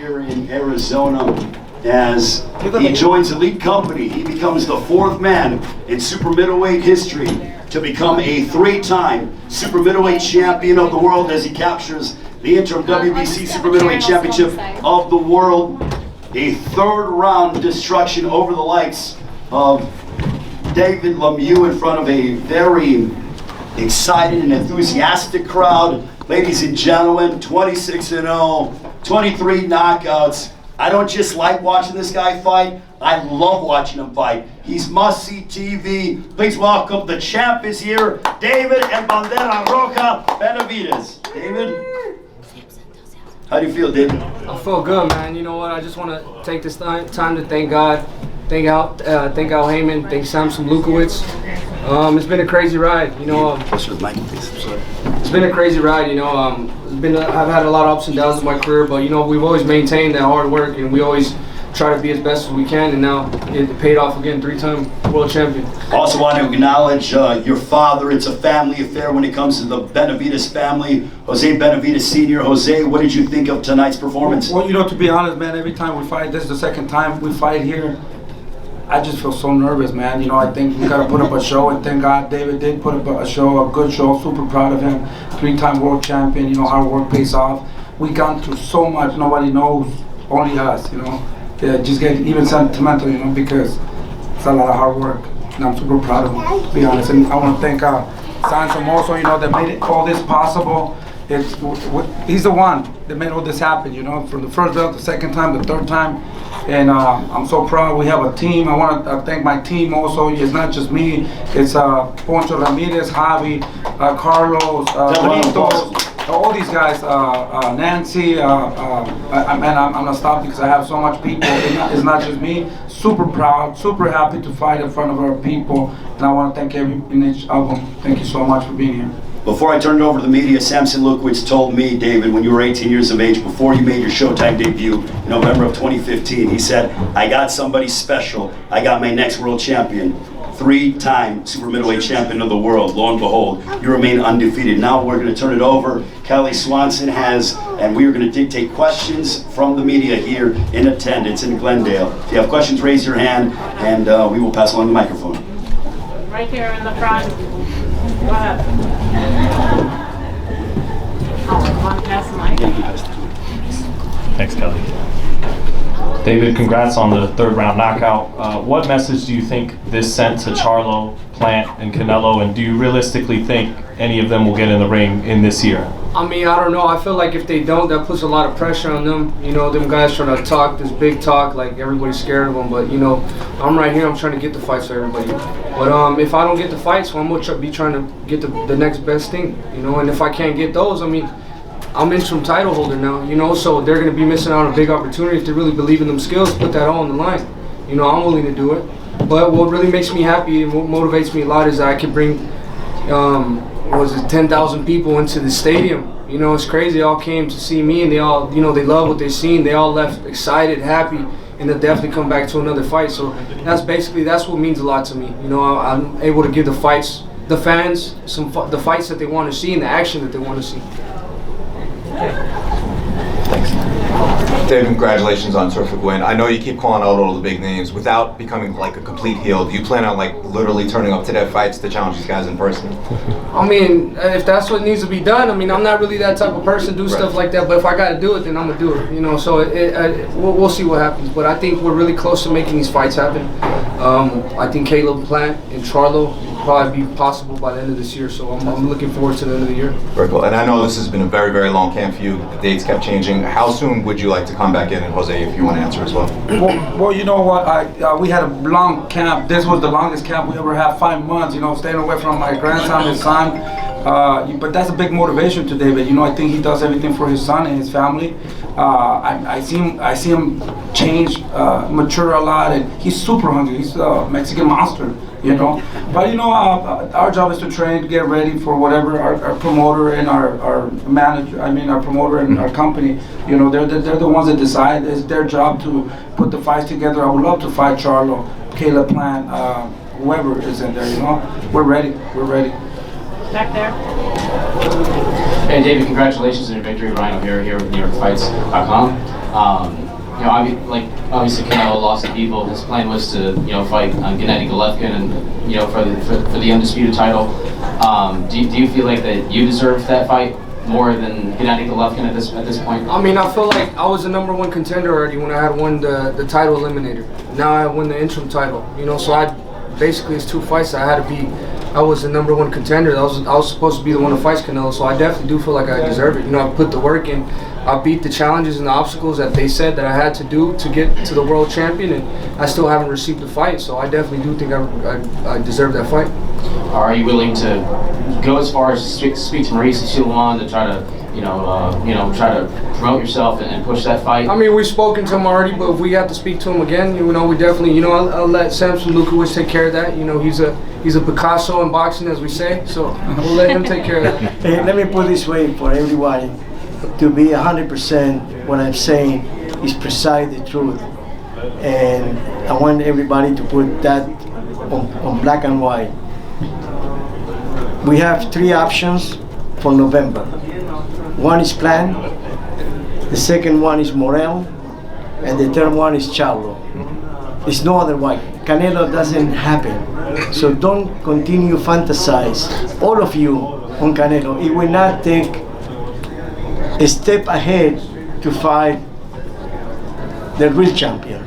here in Arizona as he joins Elite Company. He becomes the 4th man in super middleweight history to become a 3-time super middleweight champion of the world as he captures the interim WBC super middleweight championship of the world. A 3rd round destruction over the likes of David Lemieux in front of a very excited and enthusiastic crowd. Ladies and gentlemen, 26-0, 23 knockouts. I don't just like watching this guy fight, I love watching him fight. He's must-see TV. Please welcome, the champ is here, David and Bandera Roja Benavidez. David? How do you feel, David? I feel good, man. You know what? I just want to take this time to thank God, thank Al Heyman, thank Samson Lukowicz. It's been a crazy ride, you know. Closer to the mic, please. I'm sorry. It's been a crazy ride, you know. I've had a lot of ups and downs in my career, but you know, we've always maintained that hard work, and we always try to be as best as we can, and now it paid off again, 3-time world champion. Also want to acknowledge your father. It's a family affair when it comes to the Benavidez family. Jose Benavidez Sr. Jose, what did you think of tonight's performance? Well, you know, to be honest, man, every time we fight, this is the 2nd time we fight here, I just feel so nervous, man. You know, I think we got to put up a show, and thank God David did put up a show, a good show. Super proud of him. 3-time world champion, you know, hard work pays off. We gone through so much, nobody knows, only us, you know. Yeah, just get even sentimental, you know, because it's a lot of hard work, and I'm super proud of him, to be honest. And I want to thank Sansom also, you know, that made all this possible. He's the one that made all this happen, you know, from the 1st belt, the 2nd time, the 3rd time, and I'm so proud. We have a team. I want to thank my team also. It's not just me. It's Poncho Ramirez, Javi, Carlos, Ritos, all these guys, Nancy, I'm gonna stop because I have so much people. It's not just me. Super proud, super happy to fight in front of our people, and I want to thank every and each of them. Thank you so much for being here. Before I turn it over to the media, Samson Lukowicz told me, David, when you were 18 years of age, before you made your Showtime debut in November of 2015, he said, I got somebody special. I got my next world champion. 3-time super middleweight champion of the world. Lo and behold, you remain undefeated. Now we're going to turn it over. Kelly Swanson has, and we are going to dictate questions from the media here in attendance in Glendale. If you have questions, raise your hand, and we will pass along the microphone. Right here in the front. Go ahead. Thanks, Kelly. David, congrats on the 3rd round knockout. What message do you think this sent to Charlo, Plant, and Canelo, and do you realistically think any of them will get in the ring in this year? I mean, I don't know. I feel like if they don't, that puts a lot of pressure on them. You know, them guys trying to talk this big talk, like everybody's scared of them. But you know, I'm right here. I'm trying to get the fights for everybody. But if I don't get the fights, well, I'm gonna be trying to get the next best thing. You know, and if I can't get those, I mean, I'm interim title holder now. You know, so they're gonna be missing out on a big opportunity if they really believe in them skills. Put that all on the line. You know, I'm willing to do it. But what really makes me happy and what motivates me a lot is that I can bring 10,000 people into the stadium. You know, it's crazy. They all came to see me, and they all, you know, they love what they've seen. They all left excited, happy, and they'll definitely come back to another fight. So that's what means a lot to me. You know, I'm able to give the fans the fights that they want to see and the action that they want to see. Thanks. David, congratulations on a terrific win. I know you keep calling out all the big names. Without becoming like a complete heel, do you plan on like literally turning up to their fights to challenge these guys in person? I mean, if that's what needs to be done, I mean, I'm not really that type of person to do stuff like that, but if I got to do it, then I'm going to do it, you know, so we'll see what happens, but I think we're really close to making these fights happen. I think Caleb Plant and Charlo will probably be possible by the end of this year, so I'm looking forward to the end of the year. Very cool, and I know this has been a very, very long camp for you. The dates kept changing. How soon would you like to come back in, and Jose, if you want to answer as well? Well, you know what, we had a long camp. This was the longest camp we ever had, 5 months, you know, staying away from my grandson, his son. But that's a big motivation to David. You know, I think he does everything for his son and his family. I see him change, mature a lot, and he's super hungry. He's a Mexican monster, you know. But you know, our job is to train, get ready for whatever our promoter and our manager. I mean, our promoter and our company. You know, they're the ones that decide. It's their job to put the fights together. I would love to fight Charlo, Caleb Plant, whoever is in there. You know, we're ready. We're ready. Back there. Hey David, congratulations on your victory. Rhino here with NewYorkFights.com. You know, obviously Canelo lost to Evil. His plan was to, you know, fight Gennady Golovkin and, you know, for the undisputed title. Do you feel like that you deserve that fight more than Gennady Golovkin at this point? I mean, I feel like I was the #1 contender already when I had won the title eliminator. Now I won the interim title. You know, so basically it's 2 fights that I had to be. I was the #1 contender. I was supposed to be the one who fights Canelo, so I definitely do feel like I deserve it. You know, I put the work in. I beat the challenges and the obstacles that they said that I had to do to get to the world champion, and I still haven't received the fight. So I definitely do think I deserve that fight. Are you willing to go as far as speak to Maurice Suleiman to try to, try to promote yourself and push that fight? I mean, we've spoken to him already, but if we have to speak to him again, you know, we definitely, you know, I'll let Samson Lukowicz take care of that. You know, he's a Picasso in boxing, as we say, so we'll let him take care of that. Hey, let me put it this way for everybody. To be 100%, what I'm saying is precisely the truth. And I want everybody to put that on black and white. We have 3 options for November. One is planned, the second one is Morel, and the third one is Charlo. It's no other way. Canelo doesn't happen. So don't continue fantasize, all of you, on Canelo. It will not take a step ahead to fight the real champion,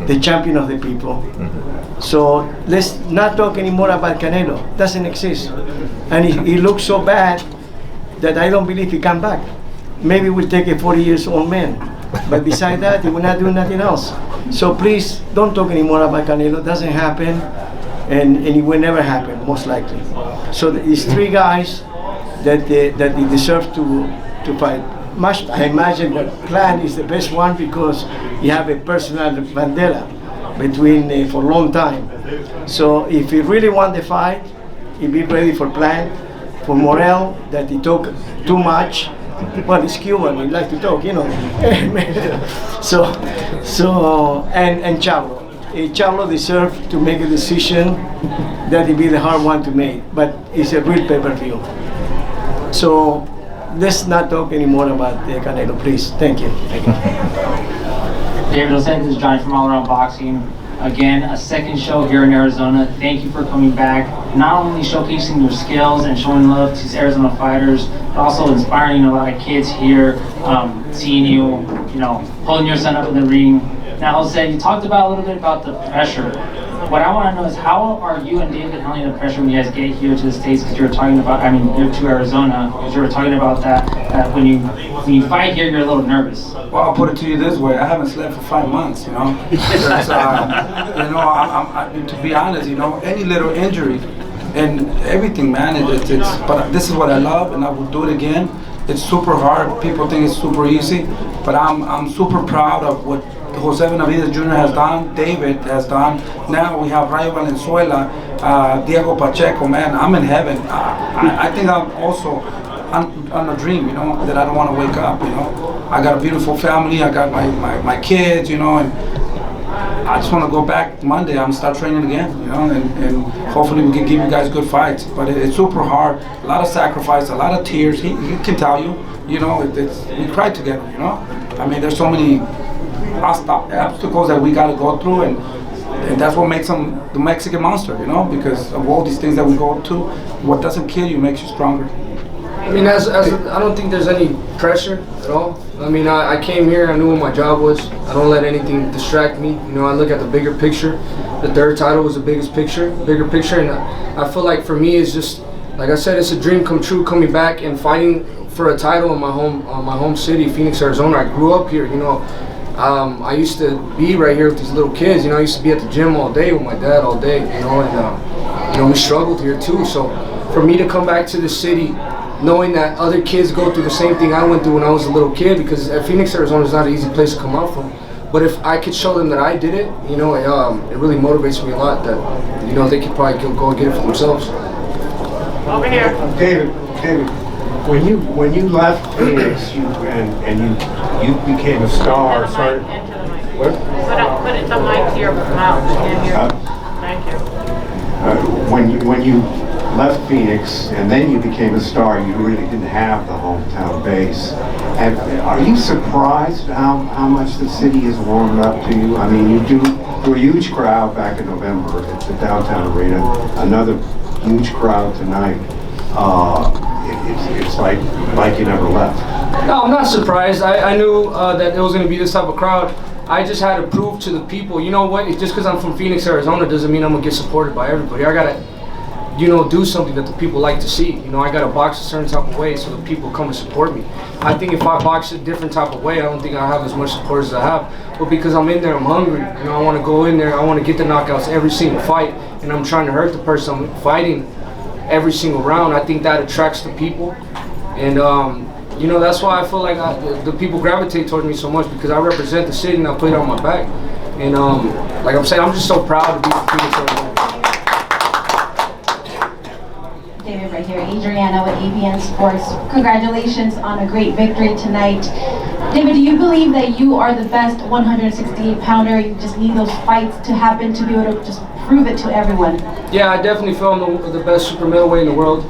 the champion of the people. So let's not talk anymore about Canelo. Doesn't exist. And he looks so bad that I don't believe he come back. Maybe we'll take a 40-year-old man. But beside that, he will not do nothing else. So please, don't talk anymore about Canelo. It doesn't happen, and it will never happen, most likely. So these 3 guys that they deserve to fight. I imagine the plan is the best one because you have a personal Mandela between for a long time. So if you really want the fight, you be ready for plan. For Morel, that he talk too much. Well, he's Cuban, he like to talk, you know. and Charlo. Charlo deserves to make a decision that it be the hard one to make, but it's a real pay-per-view. So let's not talk anymore about Canelo, please. Thank you. David, this is Johnny from All Around Boxing. Again, a second show here in Arizona. Thank you for coming back. Not only showcasing your skills and showing love to Arizona fighters, but also inspiring a lot of kids here, seeing you, holding your son up in the ring. Now, Jose, you talked about a little bit about the pressure. What I want to know is how are you and David handling the pressure when you guys get here to the States? Because you're talking about, you're to Arizona, because you were talking about that when you fight here, you're a little nervous. Well, I'll put it to you this way: I haven't slept for 5 months. To be honest, any little injury and everything, man. But this is what I love, and I will do it again. It's super hard. People think it's super easy, but I'm super proud of what Jose Benavidez Jr. has done, David has done. Now we have Rayo Valenzuela, Diego Pacheco. Man, I'm in heaven. I think I'm also on a dream, that I don't want to wake up. I got a beautiful family. I got my kids, and I just want to go back Monday. I'm gonna start training again, and hopefully we can give you guys good fights. But it's super hard. A lot of sacrifice, a lot of tears. He can tell you, we cried together. There's so many obstacles that we got to go through, and that's what makes him the Mexican monster, because of all these things that we go through. What doesn't kill you makes you stronger. I don't think there's any pressure at all. I came here, I knew what my job was. I don't let anything distract me. I look at the bigger picture. The 3rd title was the bigger picture, and I feel like for me it's just, like I said, it's a dream come true coming back and fighting for a title in my home city, Phoenix, Arizona. I grew up here, I used to be right here with these little kids. I used to be at the gym all day with my dad all day, and we struggled here too. So for me to come back to the city, knowing that other kids go through the same thing I went through when I was a little kid, because Phoenix, Arizona is not an easy place to come out from. But if I could show them that I did it, it really motivates me a lot that, they could probably go and get it for themselves. Over here. David, when you left Phoenix, you became a star. Put the mic to your mouth. Thank you. When you left Phoenix and then you became a star, you really didn't have the hometown base. And are you surprised how much the city has warmed up to you? I mean, you do a huge crowd back in November at the downtown arena, another huge crowd tonight. It's like you never left. No, I'm not surprised. I knew that it was going to be this type of crowd. I just had to prove to the people, you know what, just because I'm from Phoenix, Arizona doesn't mean I'm going to get supported by everybody. I got to, you know, do something that the people like to see. You know, I got to box a certain type of way so the people come and support me. I think if I box a different type of way, I don't think I have as much support as I have. But because I'm in there, I'm hungry. You know, I want to go in there, I want to get the knockouts every single fight, and I'm trying to hurt the person I'm fighting every single round. I think that attracts the people. And, you know, that's why I feel like the people gravitate towards me so much, because I represent the city and I put it on my back. And like I'm saying, I'm just so proud to be from Phoenix, Arizona. David right here, Adriana with ABN Sports. Congratulations on a great victory tonight. David, do you believe that you are the best 168-pounder? You just need those fights to happen to be able to just prove it to everyone. Yeah, I definitely feel I'm the best super middleweight in the world.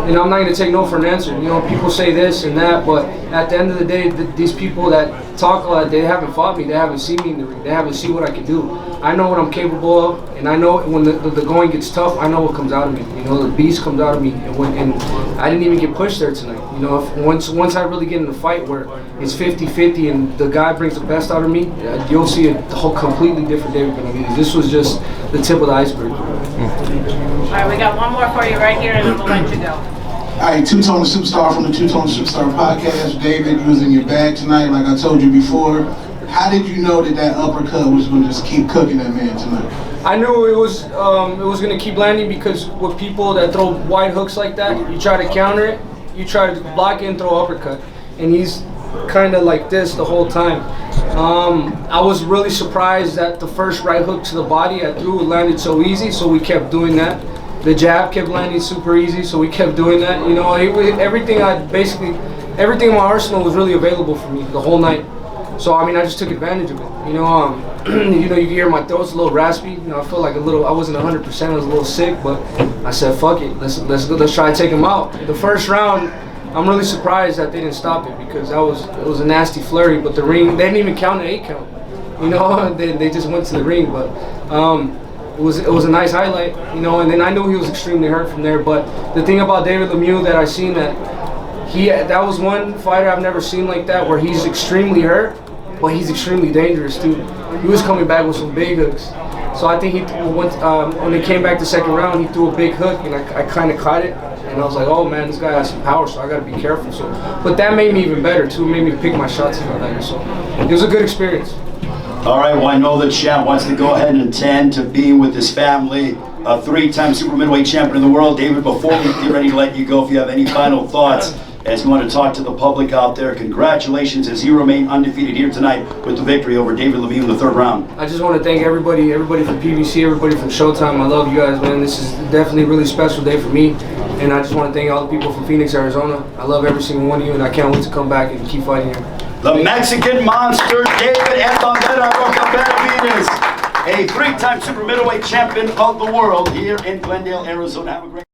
You know, I'm not going to take no for an answer. You know, people say this and that, but at the end of the day, these people that talk a lot, they haven't fought me. They haven't seen me in the ring. They haven't seen what I can do. I know what I'm capable of, and I know when the going gets tough, I know what comes out of me. You know, the beast comes out of me, and I didn't even get pushed there tonight. You know, once I really get in a fight where it's 50-50 and the guy brings the best out of me, you'll see a whole completely different David Benavidez. This was just the tip of the iceberg. All right, we got one more for you right here, and then we'll let you go. All right, Two-Tone Superstar from the Two-Tone Superstar podcast. David, you was in your bag tonight, like I told you before. How did you know that uppercut was going to just keep cooking that man tonight? I knew it was going to keep landing, because with people that throw wide hooks like that, you try to counter it, you try to block it and throw uppercut. And he's kind of like this the whole time. I was really surprised that the first right hook to the body I threw landed so easy, so we kept doing that. The jab kept landing super easy, so we kept doing that. You know, everything in my arsenal was really available for me the whole night. So I mean, I just took advantage of it. You know, you can hear my throat's a little raspy. You know, I felt like I wasn't 100%. I was a little sick, but I said, fuck it, let's try to take him out. The first round, I'm really surprised that they didn't stop it, because it was a nasty flurry. But the ring, they didn't even count an 8 count. You know, they just went to the ring, but. It was a nice highlight, you know, and then I knew he was extremely hurt from there. But the thing about David Lemieux that I seen, that was one fighter I've never seen like that, where he's extremely hurt, but he's extremely dangerous too. He was coming back with some big hooks. So I think when he came back the second round, he threw a big hook, and I kind of caught it, and I was like, oh man, this guy has some power, so I got to be careful. So, but that made me even better too. It made me pick my shots even better. So it was a good experience. All right, well, I know the champ wants to go ahead and attend to being with his family. A 3-time super middleweight champion of the world. David, before we get ready to let you go, if you have any final thoughts as you want to talk to the public out there, congratulations as you remain undefeated here tonight with the victory over David Lemieux in the 3rd round. I just want to thank everybody from PBC, everybody from Showtime. I love you guys, man. This is definitely a really special day for me. And I just want to thank all the people from Phoenix, Arizona. I love every single one of you, and I can't wait to come back and keep fighting here. The Mexican monster, David Benavidez, a 3-time super middleweight champion of the world here in Glendale, Arizona. Have a great